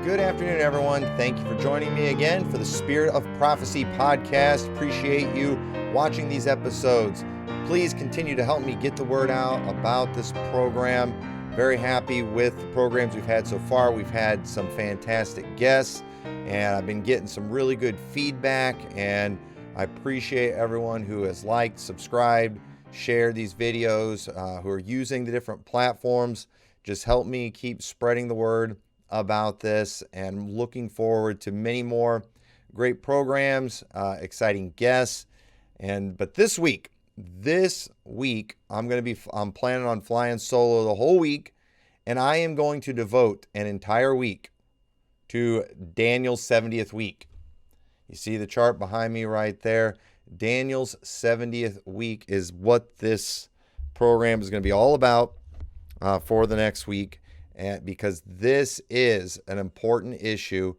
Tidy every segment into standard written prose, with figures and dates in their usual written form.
Good afternoon, everyone. Thank you for joining me again for the Spirit of Prophecy podcast. Appreciate you watching these episodes. Please continue to help me get the word out about this program. Very happy with the programs we've had so far. We've had some fantastic guests, and I've been getting some really good feedback, and I appreciate everyone who has liked, subscribed, shared these videos, who are using the different platforms. Just help me keep spreading the word about this, and looking forward to many more great programs, exciting guests. But this week I'm planning on flying solo the whole week, and I am going to devote an entire week to Daniel's 70th week. You see the chart behind me right there. Daniel's 70th week is what this program is going to be all about for the next week. And because this is an important issue,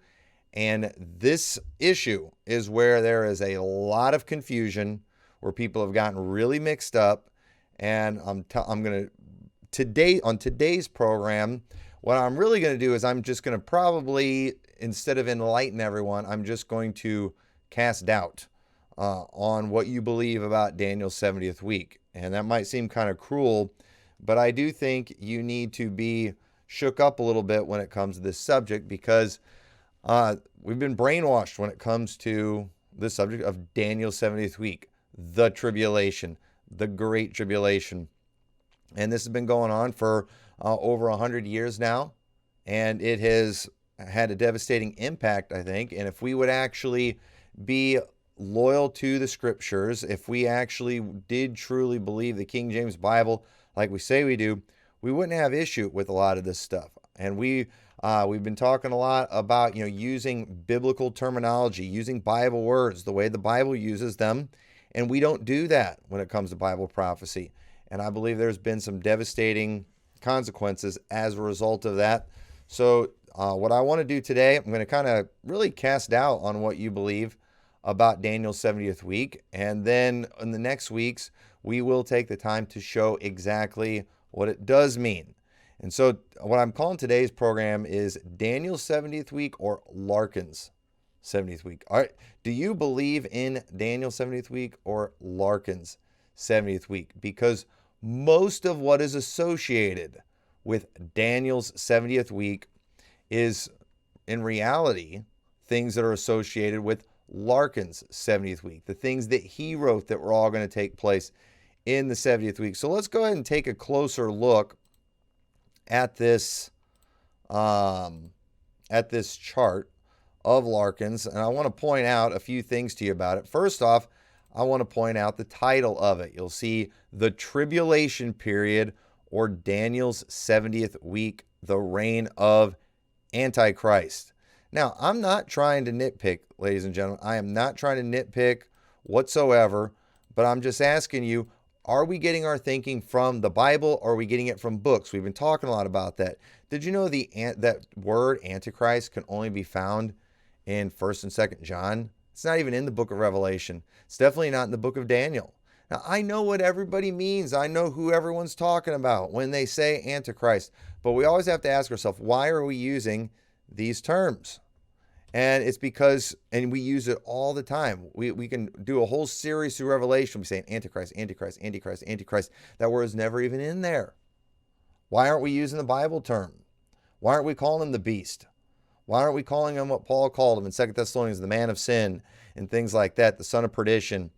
and this issue is where there is a lot of confusion, where people have gotten really mixed up. And I'm going to on today's program, what I'm really going to do is I'm just going to probably, instead of enlighten everyone, I'm just going to cast doubt on what you believe about Daniel's 70th week. And that might seem kind of cruel, but I do think you need to be shook up a little bit when it comes to this subject, because we've been brainwashed when it comes to the subject of Daniel's 70th week, the tribulation, the great tribulation. And this has been going on for over 100 years now, and it has had a devastating impact, I think. And if we would actually be loyal to the scriptures, if we actually did truly believe the King James Bible like we say we do, we wouldn't have issue with a lot of this stuff. And we've been talking a lot about, using biblical terminology, using Bible words, the way the Bible uses them. And we don't do that when it comes to Bible prophecy. And I believe there's been some devastating consequences as a result of that. So what I want to do today, I'm going to kind of really cast doubt on what you believe about Daniel's 70th week. And then in the next weeks, we will take the time to show exactly what it does mean. And so what I'm calling today's program is Daniel's 70th week, or Larkin's 70th week. All right. Do you believe in Daniel's 70th week or Larkin's 70th week? Because most of what is associated with Daniel's 70th week is in reality things that are associated with Larkin's 70th week, the things that he wrote that were all going to take place in the 70th week. So let's go ahead and take a closer look at this chart of Larkin's, and I want to point out a few things to you about it. First off, I want to point out the title of it. You'll see the tribulation period, or Daniel's 70th week, the reign of Antichrist. Now, I'm not trying to nitpick, ladies and gentlemen. I am not trying to nitpick whatsoever, but I'm just asking you, are we getting our thinking from the Bible, or are we getting it from books? We've been talking a lot about that. Did you know that word Antichrist can only be found in 1st and 2nd John? It's not even in the book of Revelation. It's definitely not in the book of Daniel. Now, I know what everybody means. I know who everyone's talking about when they say Antichrist. But we always have to ask ourselves, why are we using these terms? And it's because, and we use it all the time. We can do a whole series through Revelation. We say Antichrist, Antichrist, Antichrist, Antichrist. That word is never even in there. Why aren't we using the Bible term? Why aren't we calling him the beast? Why aren't we calling him what Paul called him in 2 Thessalonians, the man of sin, and things like that, the son of perdition?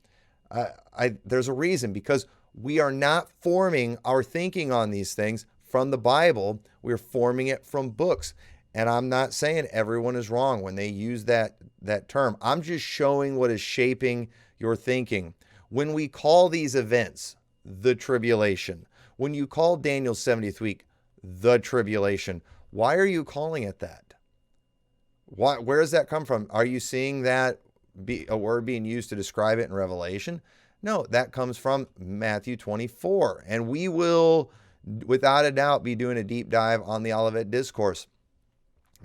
There's a reason, because we are not forming our thinking on these things from the Bible. We're forming it from books. And I'm not saying everyone is wrong when they use that term. I'm just showing what is shaping your thinking. When we call these events the tribulation, when you call Daniel's 70th week the tribulation, why are you calling it that? Where does that come from? Are you seeing that be a word being used to describe it in Revelation? No, that comes from Matthew 24. And we will, without a doubt, be doing a deep dive on the Olivet Discourse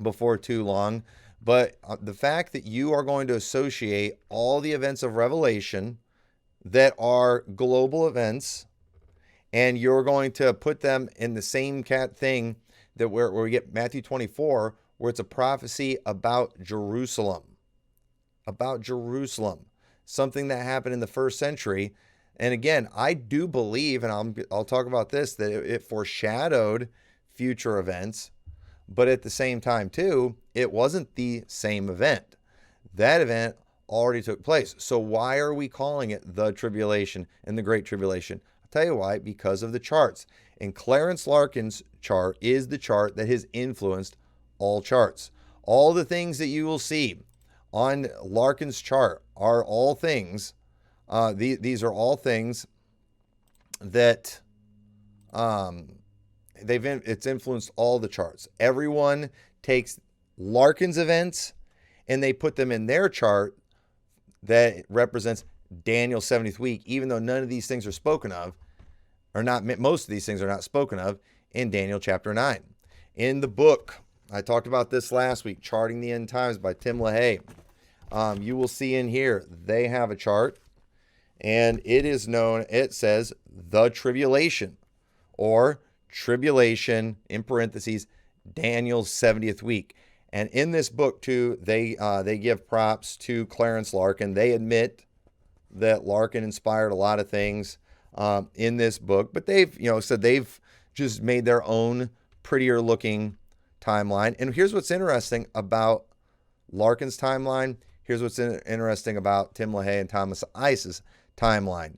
before too long. But the fact that you are going to associate all the events of Revelation that are global events, and you're going to put them in the same thing that where we get Matthew 24, where it's a prophecy about Jerusalem. About Jerusalem. Something that happened in the first century. And again, I do believe, and I'll talk about this, that it foreshadowed future events. But at the same time, too, it wasn't the same event. That event already took place. So why are we calling it the tribulation and the Great Tribulation? I'll tell you why, because of the charts. And Clarence Larkin's chart is the chart that has influenced all charts. All the things that you will see on Larkin's chart are all things, these are all things that it's influenced all the charts. Everyone takes Larkin's events and they put them in their chart that represents Daniel's 70th week, even though none of these things are spoken of, or not, most of these things are not spoken of in Daniel chapter 9. In the book, I talked about this last week, Charting the End Times by Tim LaHaye. You will see in here, they have a chart, and it says the tribulation, or tribulation, in parentheses, Daniel's 70th week. And in this book, too, they give props to Clarence Larkin. They admit that Larkin inspired a lot of things in this book, but they've said they've just made their own prettier looking timeline. And here's what's interesting about Larkin's timeline. Here's what's interesting about Tim LaHaye and Thomas Ice's timeline.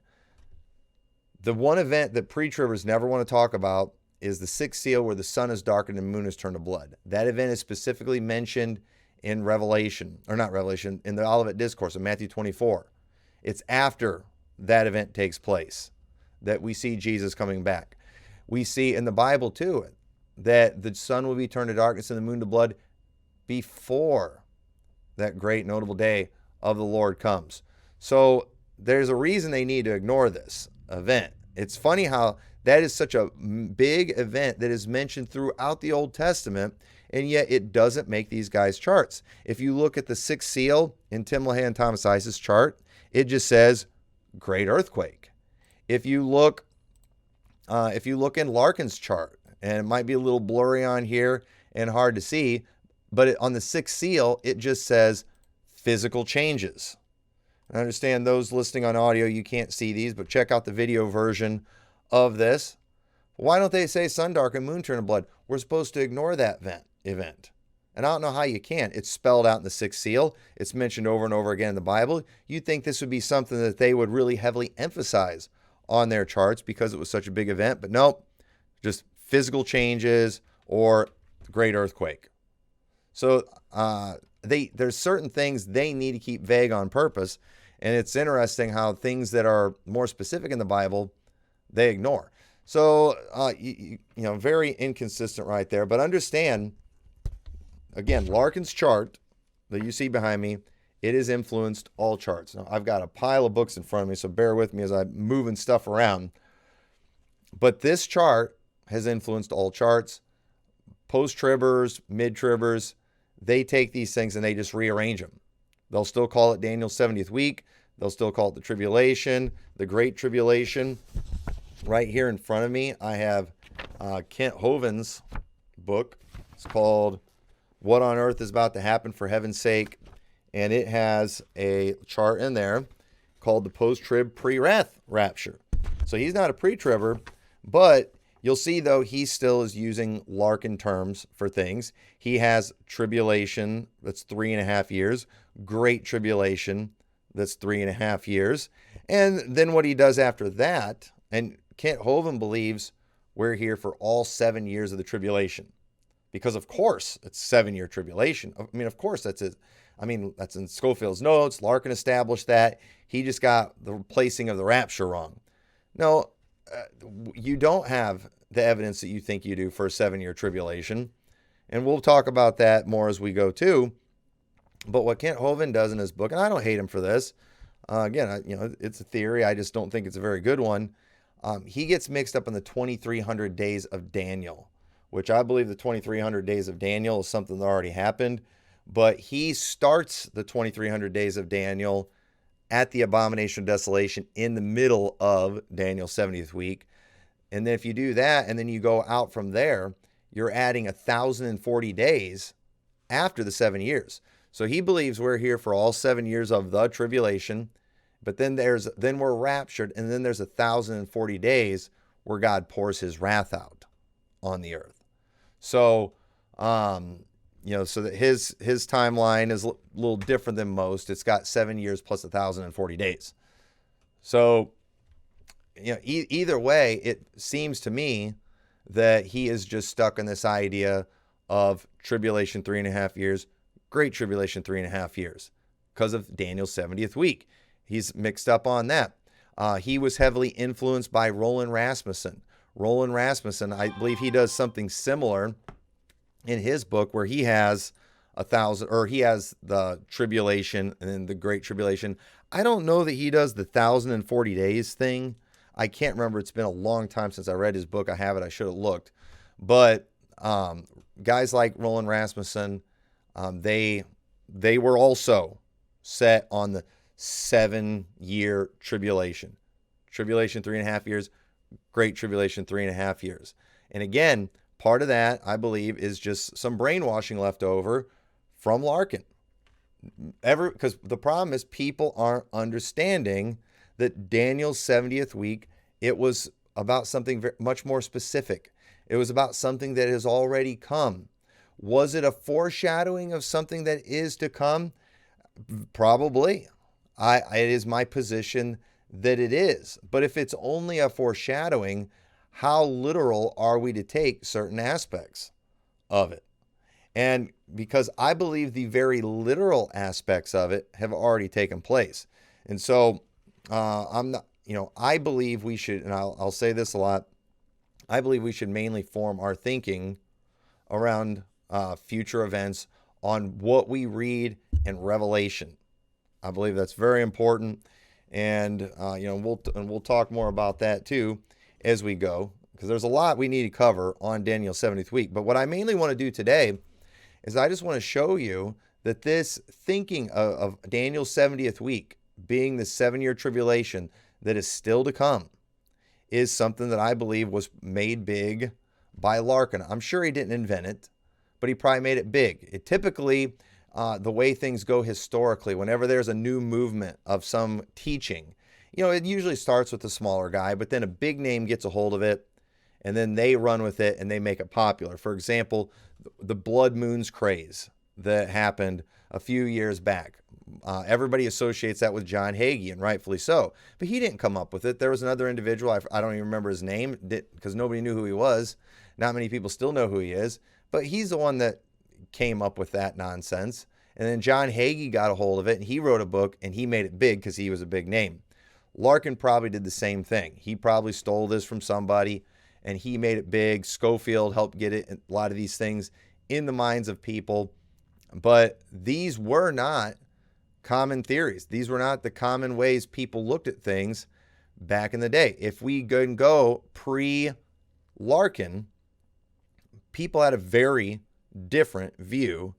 The one event that pre-tribbers never want to talk about is the sixth seal, where the sun is darkened and the moon is turned to blood. That event is specifically mentioned in Revelation, or not Revelation, in the Olivet Discourse in Matthew 24. It's after that event takes place that we see Jesus coming back. We see in the Bible, too, that the sun will be turned to darkness and the moon to blood before that great notable day of the Lord comes. So there's a reason they need to ignore this event. It's funny how that is such a big event that is mentioned throughout the Old Testament, and yet it doesn't make these guys' charts. If you look at the sixth seal in Tim LaHaye and Thomas Ice's chart, it just says great earthquake. If you look in Larkin's chart, and it might be a little blurry on here and hard to see, but on the sixth seal, it just says physical changes. I understand those listening on audio, you can't see these, but check out the video version of this. Why don't they say sun dark and moon turn to blood? We're supposed to ignore that event. And I don't know how you can. It's spelled out in the sixth seal. It's mentioned over and over again in the Bible. You'd think this would be something that they would really heavily emphasize on their charts because it was such a big event. But nope, just physical changes or great earthquake. So there's certain things they need to keep vague on purpose. And it's interesting how things that are more specific in the Bible, they ignore. So, very inconsistent right there. But understand, again, Larkin's chart that you see behind me, it has influenced all charts. Now, I've got a pile of books in front of me, so bear with me as I'm moving stuff around. But this chart has influenced all charts. Post-tribbers, mid-tribbers, they take these things and they just rearrange them. They'll still call it Daniel's 70th week. They'll still call it the tribulation, the Great Tribulation. Right here in front of me, I have Kent Hovind's book. It's called What on Earth is About to Happen for Heaven's Sake. And it has a chart in there called the post-trib pre-wrath rapture. So he's not a pre-tribber, but you'll see, though, he still is using Larkin terms for things. He has tribulation, that's 3.5 years. Great tribulation, that's 3.5 years. And then what he does after that, and Kent Hovind believes we're here for all 7 years of the tribulation. Because, of course, it's 7-year tribulation. I mean, of course, that's it. I mean, that's in Schofield's notes. Larkin established that. He just got the placing of the rapture wrong. No, you don't have the evidence that you think you do for a 7-year tribulation. And we'll talk about that more as we go, too. But what Kent Hovind does in his book, and I don't hate him for this. Again, it's a theory. I just don't think it's a very good one. He gets mixed up in the 2300 days of Daniel, which I believe the 2300 days of Daniel is something that already happened. But he starts the 2300 days of Daniel at the abomination of desolation in the middle of Daniel's 70th week. And then if you do that and then you go out from there, you're adding 1,040 days after the 7 years. So he believes we're here for all 7 years of the tribulation, but then we're raptured, and then there's 1,040 days where God pours his wrath out on the earth. So, so that his timeline is a little different than most. It's got 7 years plus 1,040 days. So, either way, it seems to me that he is just stuck in this idea of tribulation 3.5 years, great tribulation 3.5 years, because of Daniel's 70th week. He's mixed up on that. He was heavily influenced by Roland Rasmussen. Roland Rasmussen, I believe he does something similar in his book where he has he has the tribulation and then the great tribulation. I don't know that he does the 1,040 days thing. I can't remember. It's been a long time since I read his book. I have it. I should have looked. But guys like Roland Rasmussen, they were also set on the 7-year tribulation. Tribulation 3.5 years, great tribulation 3.5 years. And again, part of that, I believe, is just some brainwashing left over from Larkin. Because the problem is people aren't understanding that Daniel's 70th week, it was about something much more specific. It was about something that has already come. Was it a foreshadowing of something that is to come? Probably. It is my position that it is. But if it's only a foreshadowing, how literal are we to take certain aspects of it? And because I believe the very literal aspects of it have already taken place. And so I believe we should, and I'll say this a lot, I believe we should mainly form our thinking around future events on what we read in Revelation. I believe that's very important, and we'll talk more about that too as we go, because there's a lot we need to cover on Daniel's 70th week. But what I mainly want to do today is I just want to show you that this thinking of Daniel's 70th week being the 7-year tribulation that is still to come is something that I believe was made big by Larkin. I'm sure he didn't invent it, but he probably made it big. It typically, the way things go historically, whenever there's a new movement of some teaching, it usually starts with a smaller guy, but then a big name gets a hold of it, and then they run with it and they make it popular. For example, the blood moons craze that happened a few years back. Everybody associates that with John Hagee, and rightfully so. But he didn't come up with it. There was another individual, I don't even remember his name, because nobody knew who he was. Not many people still know who he is. But he's the one that came up with that nonsense. And then John Hagee got a hold of it, and he wrote a book, and he made it big because he was a big name. Larkin probably did the same thing. He probably stole this from somebody, and he made it big. Schofield helped get it, a lot of these things, in the minds of people. But these were not common theories. These were not the common ways people looked at things back in the day. If we go pre-Larkin, people had a very different view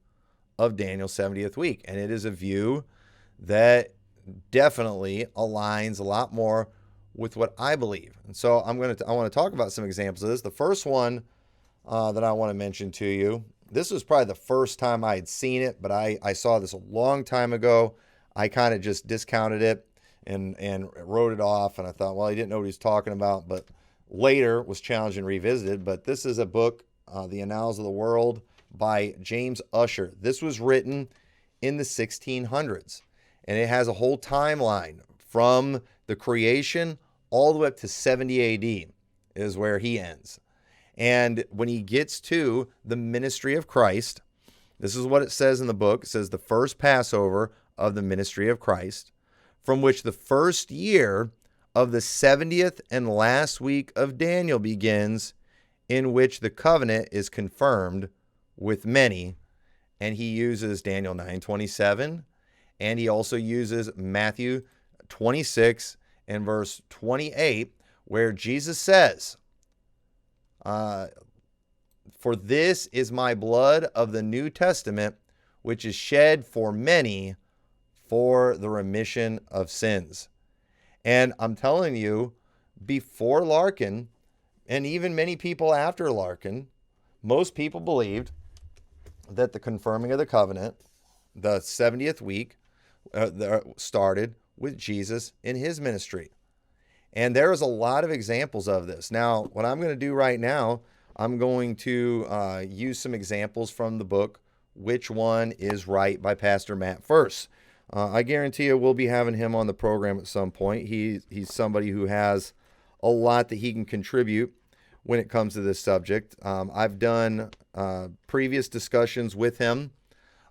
of Daniel's 70th week. And it is a view that definitely aligns a lot more with what I believe. And so I want to talk about some examples of this. The first one that I want to mention to you, this was probably the first time I had seen it, but I saw this a long time ago. I kind of just discounted it and wrote it off, and I thought, well, he didn't know what he was talking about, but later was challenged and revisited. But this is a book, The Annals of the World, by James Ussher. This was written in the 1600s, and it has a whole timeline from the creation all the way up to 70 AD is where he ends. And when he gets to the ministry of Christ, this is what it says in the book. It says, the first Passover of the ministry of Christ, from which the first year of the 70th and last week of Daniel begins, in which the covenant is confirmed with many. And he uses Daniel 9:27, and he also uses Matthew 26 and verse 28, where Jesus says, for this is my blood of the New Testament, which is shed for many for the remission of sins. And I'm telling you, before Larkin, and even many people after Larkin, most people believed that the confirming of the covenant, the 70th week, started with Jesus in his ministry. And there is a lot of examples of this. Now, what I'm going to do right now, I'm going to use some examples from the book, Which One is Right by Pastor Matt First. I guarantee you we'll be having him on the program at some point. He's somebody who has a lot that he can contribute when it comes to this subject. I've done previous discussions with him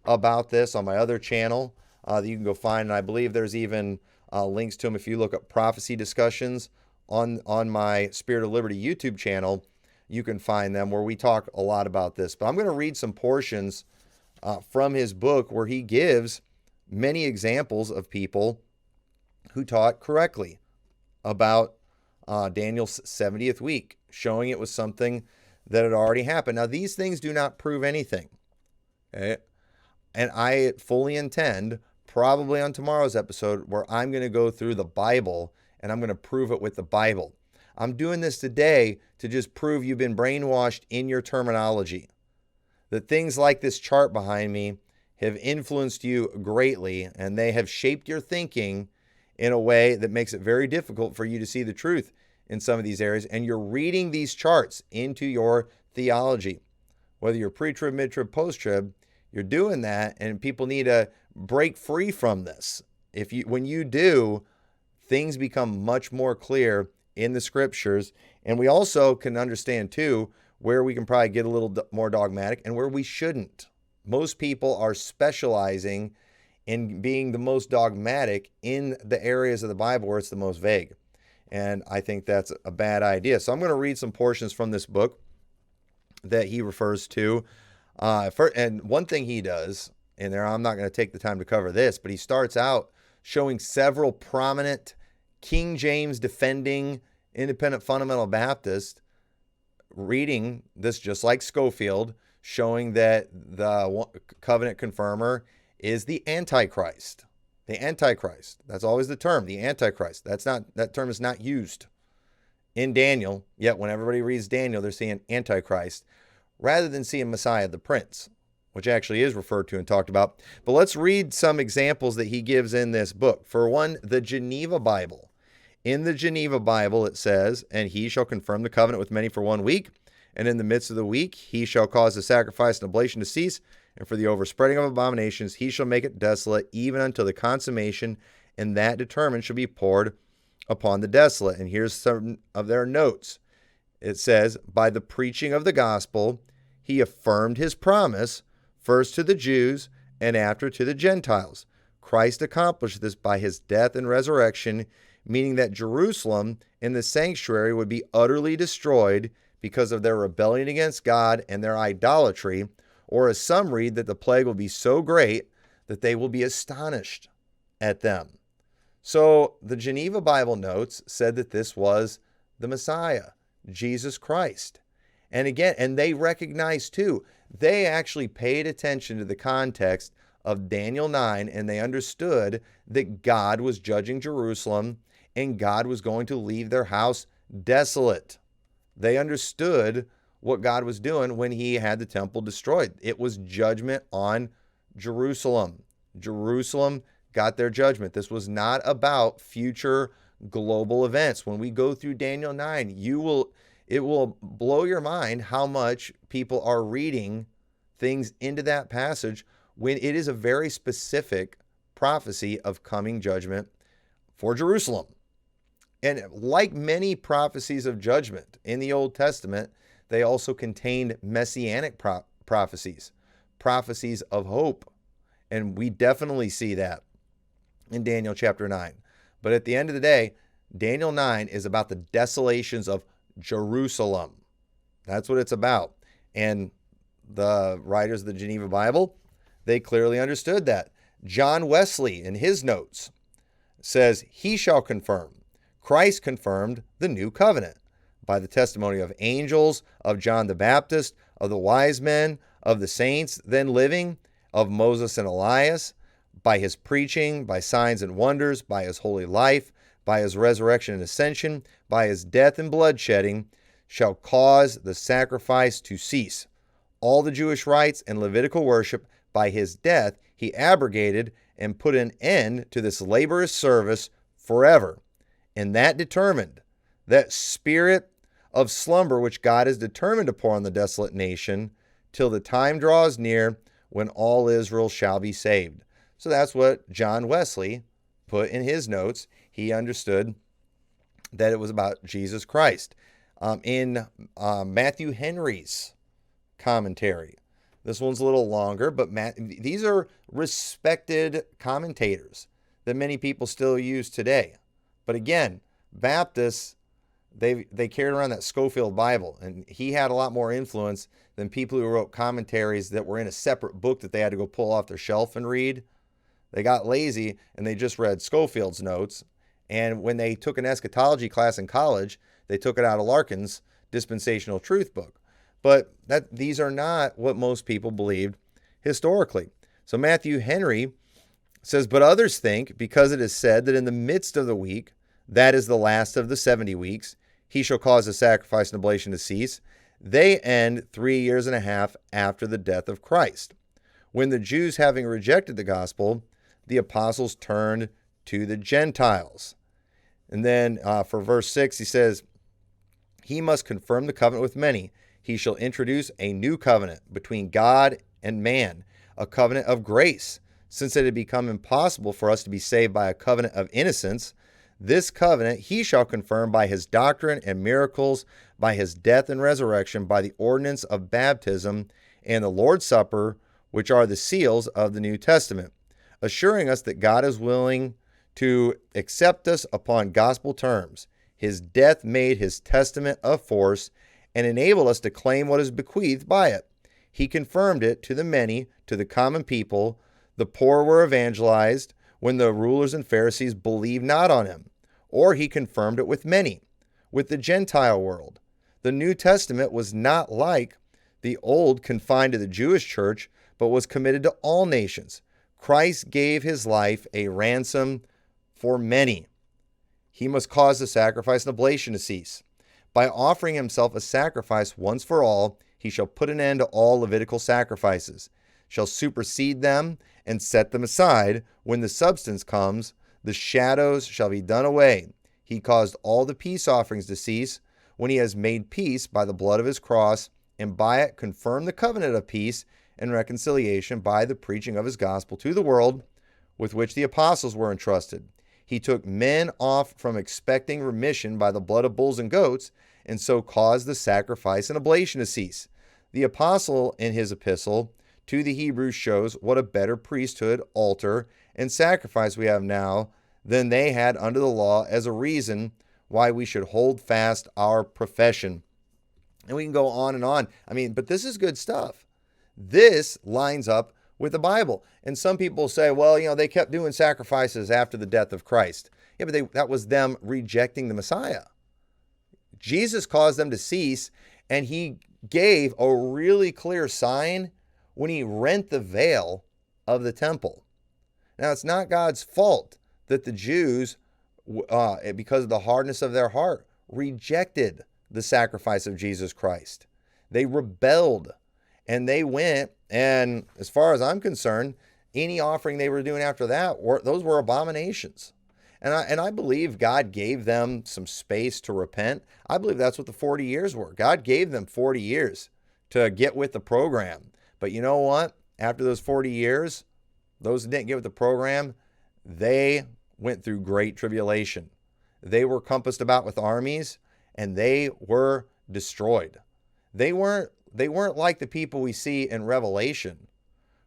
about this on my other channel that you can go find. And I believe there's even links to them if you look up prophecy discussions on my Spirit of Liberty YouTube channel. You can find them where we talk a lot about this. But I'm going to read some portions from his book where he gives many examples of people who taught correctly about Daniel's 70th week, showing it was something that had already happened. Now, these things do not prove anything. Okay? And I fully intend, probably on tomorrow's episode, where I'm going to go through the Bible and I'm going to prove it with the Bible. I'm doing this today to just prove you've been brainwashed in your terminology. That things like this chart behind me have influenced you greatly, and they have shaped your thinking in a way that makes it very difficult for you to see the truth in some of these areas. And you're reading these charts into your theology. Whether you're pre-trib, mid-trib, post-trib, you're doing that, and people need to break free from this. When you do, things become much more clear in the scriptures. And we also can understand, too, where we can probably get a little more dogmatic and where we shouldn't. Most people are specializing in being the most dogmatic in the areas of the Bible where it's the most vague. And I think that's a bad idea. So I'm going to read some portions from this book that he refers to. And one thing he does in there, I'm not going to take the time to cover this, but he starts out showing several prominent King James defending independent fundamental Baptists reading this just like Schofield, showing that the covenant confirmer is the Antichrist. The Antichrist. That's always the term, the Antichrist. That term is not used in Daniel, yet when everybody reads Daniel, they're seeing Antichrist rather than seeing Messiah the Prince, which actually is referred to and talked about. But let's read some examples that he gives in this book. For one, the Geneva Bible. In the Geneva Bible, it says, "And he shall confirm the covenant with many for 1 week. And in the midst of the week, he shall cause the sacrifice and oblation to cease. And for the overspreading of abominations, he shall make it desolate, even until the consummation, and that determined shall be poured upon the desolate." And here's some of their notes. It says, "By the preaching of the gospel, he affirmed his promise, first to the Jews and after to the Gentiles. Christ accomplished this by his death and resurrection, meaning that Jerusalem and the sanctuary would be utterly destroyed because of their rebellion against God and their idolatry, or as some read, that the plague will be so great that they will be astonished at them." So the Geneva Bible notes said that this was the Messiah, Jesus Christ. And again, and they recognized too, they actually paid attention to the context of Daniel 9, and they understood that God was judging Jerusalem and God was going to leave their house desolate. They understood what God was doing when he had the temple destroyed. It was judgment on Jerusalem. Jerusalem got their judgment. This was not about future global events. When we go through Daniel 9, it will blow your mind how much people are reading things into that passage when it is a very specific prophecy of coming judgment for Jerusalem. And like many prophecies of judgment in the Old Testament, they also contained messianic prophecies, prophecies of hope. And we definitely see that in Daniel chapter 9. But at the end of the day, Daniel 9 is about the desolations of Jerusalem. That's what it's about. And the writers of the Geneva Bible, they clearly understood that. John Wesley, in his notes, says, "He shall confirm." Christ confirmed the new covenant by the testimony of angels, of John the Baptist, of the wise men, of the saints then living, of Moses and Elias, by his preaching, by signs and wonders, by his holy life, by his resurrection and ascension, by his death and bloodshedding, shall cause the sacrifice to cease. all the Jewish rites and Levitical worship. By his death, he abrogated and put an end to this laborious service forever. And that determined that spirit of slumber which God is determined to pour on the desolate nation till the time draws near when all Israel shall be saved. So that's what John Wesley put in his notes. He understood that it was about Jesus Christ. In Matthew Henry's commentary, this one's a little longer, but these are respected commentators that many people still use today. But again, Baptists, they carried around that Scofield Bible, and he had a lot more influence than people who wrote commentaries that were in a separate book that they had to go pull off their shelf and read. They got lazy and they just read Scofield's notes. And when they took an eschatology class in college, they took it out of Larkin's dispensational truth book. But these are not what most people believed historically. So Matthew Henry says, but others think, because it is said that in the midst of the week, that is the last of the 70 weeks, he shall cause the sacrifice and oblation to cease. They end 3 years and a half after the death of Christ. When the Jews, having rejected the gospel, the apostles turned to the Gentiles. And then for verse 6, he says, he must confirm the covenant with many. He shall introduce a new covenant between God and man, a covenant of grace. Since it had become impossible for us to be saved by a covenant of innocence, this covenant he shall confirm by his doctrine and miracles, by his death and resurrection, by the ordinance of baptism and the Lord's Supper, which are the seals of the New Testament, assuring us that God is willing to accept us upon gospel terms. His death made his testament of force and enabled us to claim what is bequeathed by it. He confirmed it to the many, to the common people. The poor were evangelized when the rulers and Pharisees believed not on him. Or he confirmed it with many, with the Gentile world. The New Testament was not like the old confined to the Jewish church, but was committed to all nations. Christ gave his life a ransom for many. He must cause the sacrifice and oblation to cease. By offering himself a sacrifice once for all, he shall put an end to all Levitical sacrifices, shall supersede them and set them aside. When the substance comes, the shadows shall be done away. He caused all the peace offerings to cease when he has made peace by the blood of his cross, and by it confirmed the covenant of peace and reconciliation by the preaching of his gospel to the world, with which the apostles were entrusted. He took men off from expecting remission by the blood of bulls and goats, and so caused the sacrifice and oblation to cease. The apostle in his epistle to the Hebrews shows what a better priesthood, altar, and sacrifice we have now than they had under the law, as a reason why we should hold fast our profession. And we can go on and on. But this is good stuff. This lines up with the Bible. And some people say, well, they kept doing sacrifices after the death of Christ. Yeah, but that was them rejecting the Messiah. Jesus caused them to cease, and he gave a really clear sign when he rent the veil of the temple. Now, it's not God's fault that the Jews, because of the hardness of their heart, rejected the sacrifice of Jesus Christ. They rebelled, and they went, and as far as I'm concerned, any offering they were doing after that, those were abominations. And I believe God gave them some space to repent. I believe that's what the 40 years were. God gave them 40 years to get with the program. But you know what? After those 40 years, those that didn't get with the program, they went through great tribulation. They were compassed about with armies, and they were destroyed. They weren't like the people we see in Revelation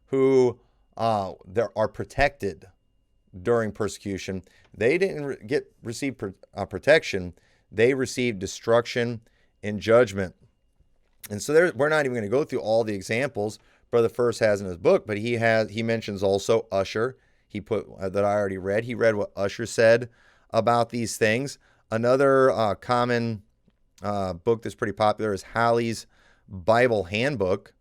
who are protected during persecution. They didn't receive protection. They received destruction and judgment. And so we're not even going to go through all the examples Brother First has in his book, but he mentions also Usher. He put that I already read. He read what Usher said about these things. Another common book that's pretty popular is Halley's Bible Handbook.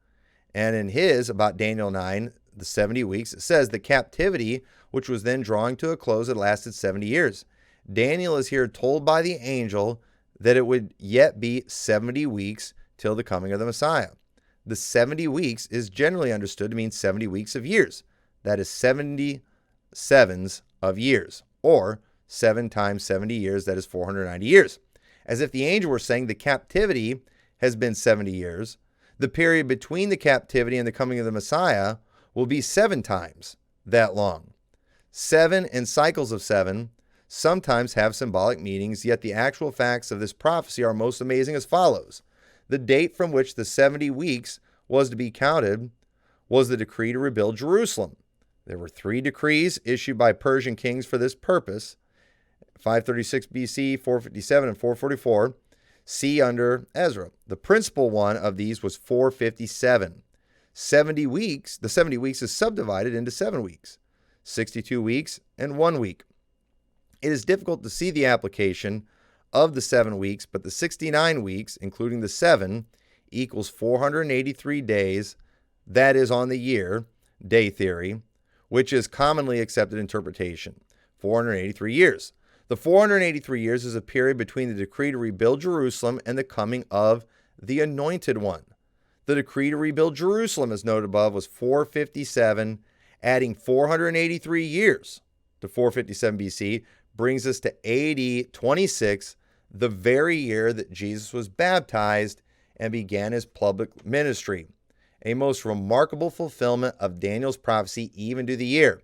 And in his, about Daniel 9, the 70 weeks, it says the captivity, which was then drawing to a close, had lasted 70 years. Daniel is here told by the angel that it would yet be 70 weeks till the coming of the Messiah. The 70 weeks is generally understood to mean 70 weeks of years. That is 70 sevens of years, or 7 times 70 years, that is 490 years. As if the angel were saying the captivity has been 70 years, the period between the captivity and the coming of the Messiah will be 7 times that long. 7 and cycles of 7 sometimes have symbolic meanings, yet the actual facts of this prophecy are most amazing as follows. The date from which the 70 weeks was to be counted was the decree to rebuild Jerusalem. There were 3 decrees issued by Persian kings for this purpose, 536 BC, 457, and 444. See under Ezra. The principal one of these was 457. 70 weeks, the 70 weeks is subdivided into 7 weeks, 62 weeks, and 1 week. It is difficult to see the application of the 7 weeks, but the 69 weeks, including the 7, equals 483 days, that is on the year, day theory, which is commonly accepted interpretation, 483 years. The 483 years is a period between the decree to rebuild Jerusalem and the coming of the Anointed One. The decree to rebuild Jerusalem, as noted above, was 457, adding 483 years to 457 BC, brings us to AD 26, the very year that Jesus was baptized and began his public ministry. A most remarkable fulfillment of Daniel's prophecy even to the year.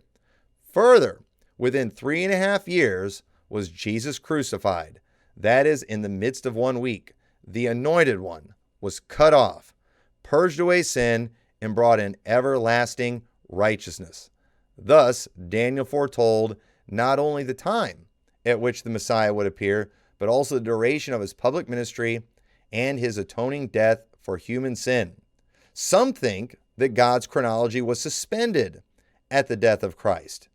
Further, within 3.5 years was Jesus crucified. That is, in the midst of 1 week, the Anointed One was cut off, purged away sin, and brought in everlasting righteousness. Thus, Daniel foretold not only the time at which the Messiah would appear, but also the duration of his public ministry and his atoning death for human sin. Some think that God's chronology was suspended at the death of Christ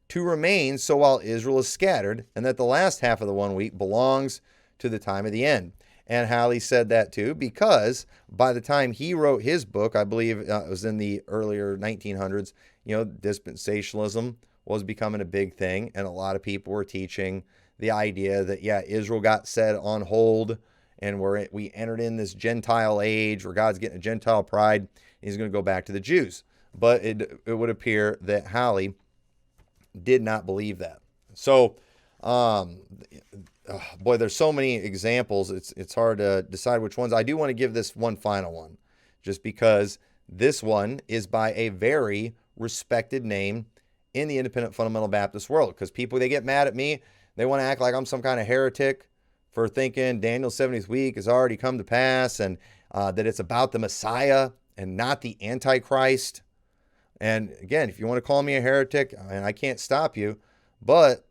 to remain so while Israel is scattered, and that the last half of the 1 week belongs to the time of the end. And Halley said that too, because by the time he wrote his book, I believe it was in the earlier 1900s, dispensationalism was becoming a big thing, and a lot of people were teaching the idea that, Israel got set on hold, and we entered in this Gentile age where God's getting a Gentile pride, and he's going to go back to the Jews. But it would appear that Halley did not believe that. So, boy, there's so many examples. It's hard to decide which ones. I do want to give this one final one, just because this one is by a very respected name in the independent fundamental Baptist world. Because people, they get mad at me. They want to act like I'm some kind of heretic for thinking Daniel's 70th week has already come to pass, and that it's about the Messiah and not the Antichrist. And again, if you want to call me a heretic, I can't stop you. But,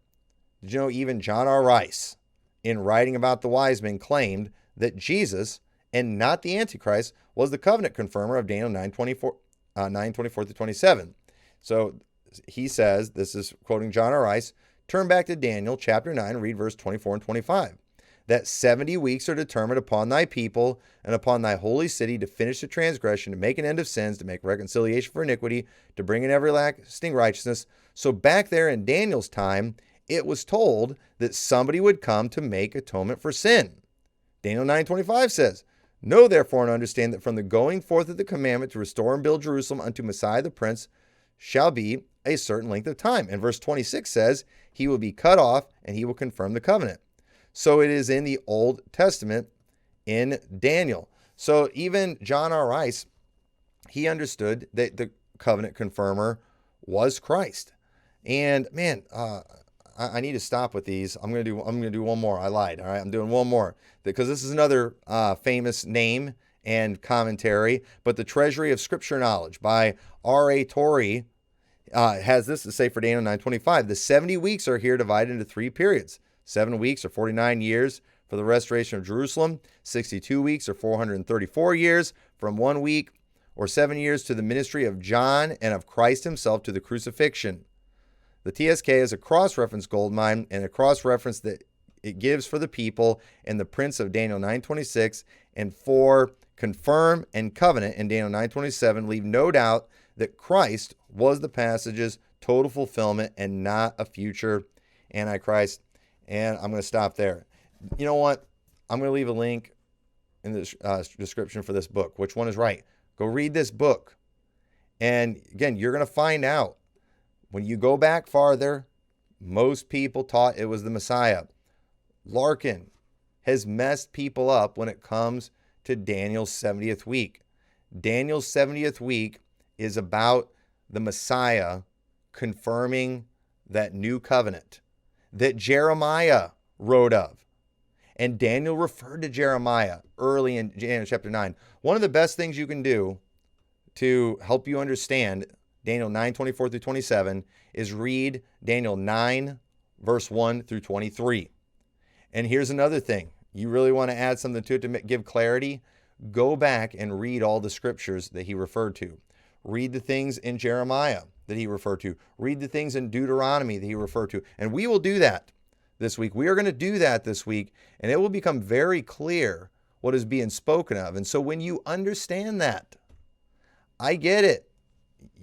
even John R. Rice, in writing about the wise men, claimed that Jesus, and not the Antichrist, was the covenant confirmer of Daniel 9:24 to 27. So he says, this is quoting John R. Rice, turn back to Daniel chapter 9, read verse 24 and 25. That 70 weeks are determined upon thy people and upon thy holy city to finish the transgression, to make an end of sins, to make reconciliation for iniquity, to bring in everlasting righteousness. So back there in Daniel's time, it was told that somebody would come to make atonement for sin. Daniel 9:25 says, know therefore and understand that from the going forth of the commandment to restore and build Jerusalem unto Messiah the Prince shall be a certain length of time. And verse 26 says, he will be cut off and he will confirm the covenant. So it is in the Old Testament in Daniel. So even John R. Rice, he understood that the covenant confirmer was Christ. And man, I need to stop with these. I'm gonna do one more. I lied. All right, I'm doing one more because this is another famous name and commentary. But the Treasury of Scripture Knowledge by R.A. Torrey has this to say for Daniel 9:25. The 70 weeks are here divided into 3 periods. 7 weeks or 49 years for the restoration of Jerusalem. 62 weeks or 434 years from 1 week or 7 years to the ministry of John and of Christ himself to the crucifixion. The TSK is a cross-reference goldmine and a cross-reference that it gives for the people and the prince of Daniel 9:26 and for confirm and covenant in Daniel 9:27 leave no doubt that Christ was the passage's total fulfillment and not a future Antichrist. And I'm going to stop there. You know what? I'm going to leave a link in the description for this book. Which one is right? Go read this book. And again, you're going to find out when you go back farther, most people taught it was the Messiah. Larkin has messed people up when it comes to Daniel's 70th week. Daniel's 70th week is about the Messiah confirming that new covenant that Jeremiah wrote of. And Daniel referred to Jeremiah early in Daniel chapter 9. One of the best things you can do to help you understand Daniel 9:24 through 27 is read Daniel 9, verse 1 through 23. And here's another thing. You really want to add something to it to give clarity? Go back and read all the scriptures that he referred to. Read the things in Jeremiah that he referred to. Read the things in Deuteronomy that he referred to. And we will do that this week. We are going to do that this week, and it will become very clear what is being spoken of. And so when you understand that, I get it.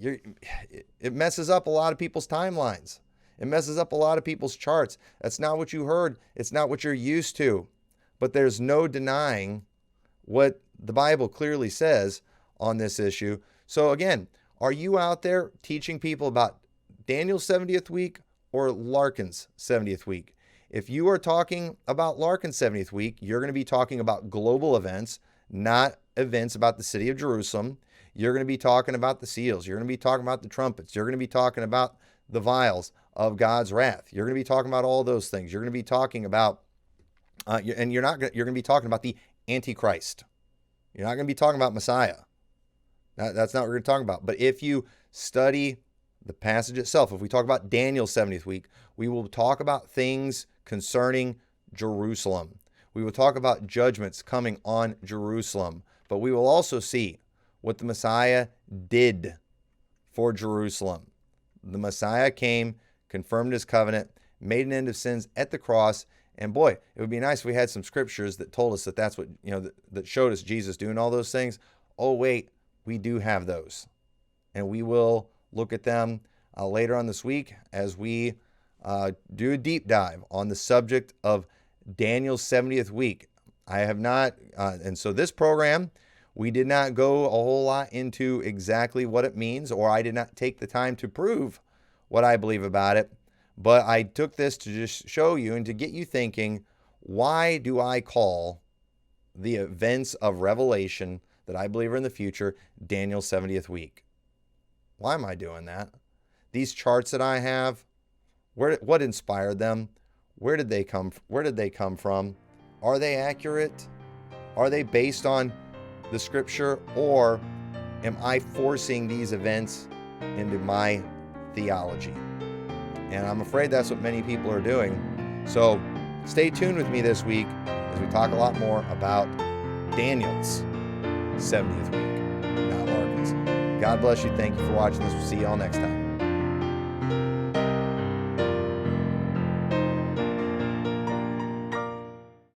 It messes up a lot of people's timelines. It messes up a lot of people's charts. That's not what you heard. It's not what you're used to. But there's no denying what the Bible clearly says on this issue. So again, are you out there teaching people about Daniel's 70th week or Larkin's 70th week? If you are talking about Larkin's 70th week, you're going to be talking about global events, not events about the city of Jerusalem. You're going to be talking about the seals. You're going to be talking about the trumpets. You're going to be talking about the vials of God's wrath. You're going to be talking about all those things. You're going to be talking about, you're going to be talking about the Antichrist. You're not going to be talking about Messiah. That's not what we're going to talk about. But if you study the passage itself, if we talk about Daniel's 70th week, we will talk about things concerning Jerusalem. We will talk about judgments coming on Jerusalem. But we will also see what the Messiah did for Jerusalem. The Messiah came, confirmed his covenant, made an end of sins at the cross. And boy, it would be nice if we had some scriptures that told us that that's what, that showed us Jesus doing all those things. Oh, wait, we do have those. And we will look at them later on this week as we do a deep dive on the subject of Daniel's 70th week. I have not, and so this program, we did not go a whole lot into exactly what it means, or I did not take the time to prove what I believe about it. But I took this to just show you and to get you thinking, why do I call the events of Revelation that I believe are in the future Daniel's 70th week? Why am I doing that? These charts that I have, what inspired them? Where did they come from? Are they accurate? Are they based on the scripture, or am I forcing these events into my theology? And I'm afraid that's what many people are doing. So stay tuned with me this week as we talk a lot more about Daniel's 70th week, not Larkin's. God bless you. Thank you for watching this. We'll see you all next time.